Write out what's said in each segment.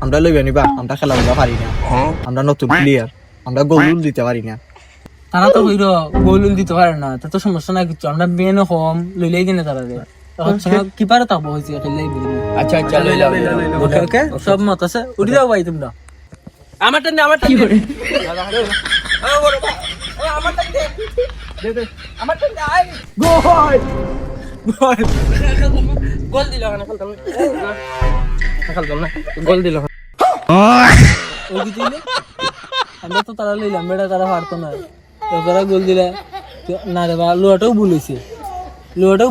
আমরা লইবে নিবা, আমরা খেলা পারি না, আমরা নতুন প্লেয়ার, আমরা গোল দিতে পারি না। তারা তো হইল গোল দিতে পারে না, তা তো সমস্যা নাই কিছু, আমরা বেনও কম লইলেই কিনে তারা কিপারে থাকবো হয়েছে খেললেই বুঝলি। আচ্ছা আচ্ছা লইলা ওকে সব মত আছে, উঠি যাও ভাই তোমরা। আমার টান কি করে গোল দিল গোল দিল আমরা তো তারা লইলাম বেটা, তারা পারতো না, তারা গোল দিলে না রে বা লোয়াটাও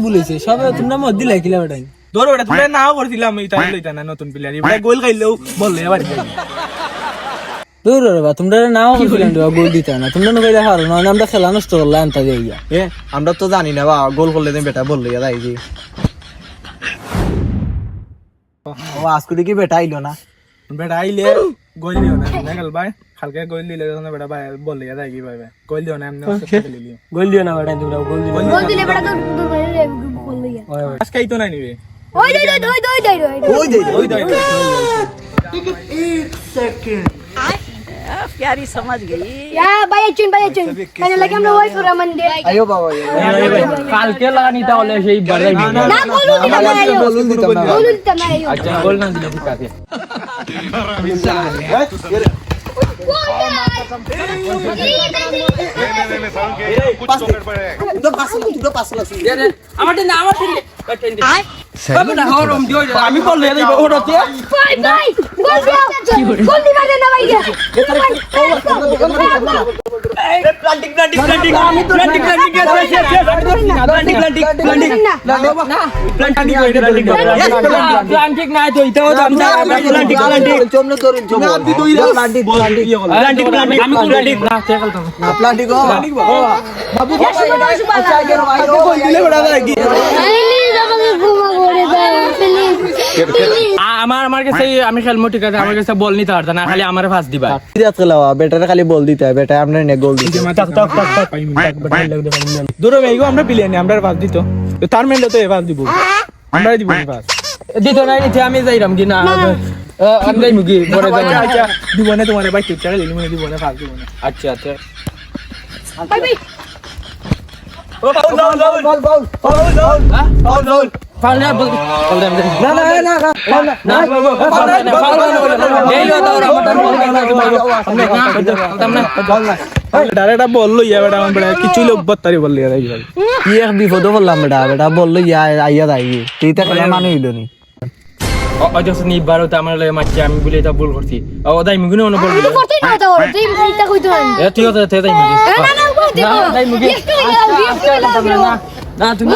ভুলেছে সব তোমরা মত দিলে কিলা বেটাই ধরো বেটা তুমি নাও করছিলাম এই টাইম লইতা না নতুন প্লেয়ার এবারে গোল খাইলেও বললে এবার দূর রে বা তোমরা নাও করছিলেন রে গোল দিতে না, তোমরা নইলে হারো না, আমরা খেলা নষ্ট করলাম আনতা দিয়া। আমরা তো জানি না বা গোল করলে তুমি বেটা বললে যাই যে ও আজকে কি বেটা আইলো না, বেটা আইলে গোল দিও না দেখল ভাই, কালকে গোল দিলে তখন বেটা ভাই বললে যাই কি ভাই গোল দিও না এমনি খেলিলিও গোল দিও না বেটা, তোমরা গোল দিলে বেটা তো গোল লইয়া আজকে তো নাই নিবে ওই দই प्यारी समझ गई या भाई चुन कहने लगे हम लोग वही पूरा मंदिर আইও বাবা কালকে লাগানি তাহলে সেই বাড়াই ना बोलू दिता मैं आयो আচ্ছা গোল না দিলে ঠিক আছে। আমি বললে ওটাতে भाई गोल दिवा देना भाई আমার কাছে আমি খেলবো ঠিক আছে, আমার কাছে বল নিতে পারতো না, খালি আমার ফাঁস দিবা বেটারে খালি বল দিতে হয়, বেটা আমরা নে গোল দিতে দূরে ভাইগো আমরা প্লেয়ার আমরা পাস দিত তার মেলে তো পাস দিব আমরা দিব পাস দিত না নিচে আমি যাইরাম কি না আমি যাই মুগি বড় যাই। আচ্ছা দিব না তোমার ভাই ঠিক আছে লিমিনে দিব না পাস দিব না আচ্ছা আচ্ছা भाई भाई ফাউল না বল না ডাইরেক্ট বল লইয়া বেটা আমার বেটা কিছু লোক বত্তারি বল লইয়া যাই ভাই কি এক বিপদ বললাম বেটা, বেটা বললো আইয়া যাই তুই তো খেলা মানে হইল নি অজস্র নিবারও তো আমার লাগে মারছে, আমি বলে এটা ভুল করছি ও দাই মুগি না বল तो करते ना तो तुम इतना कोई तो এ তুই তো তে দাই মুগি ना ना वो देखो দাই মুগি ये না তুমি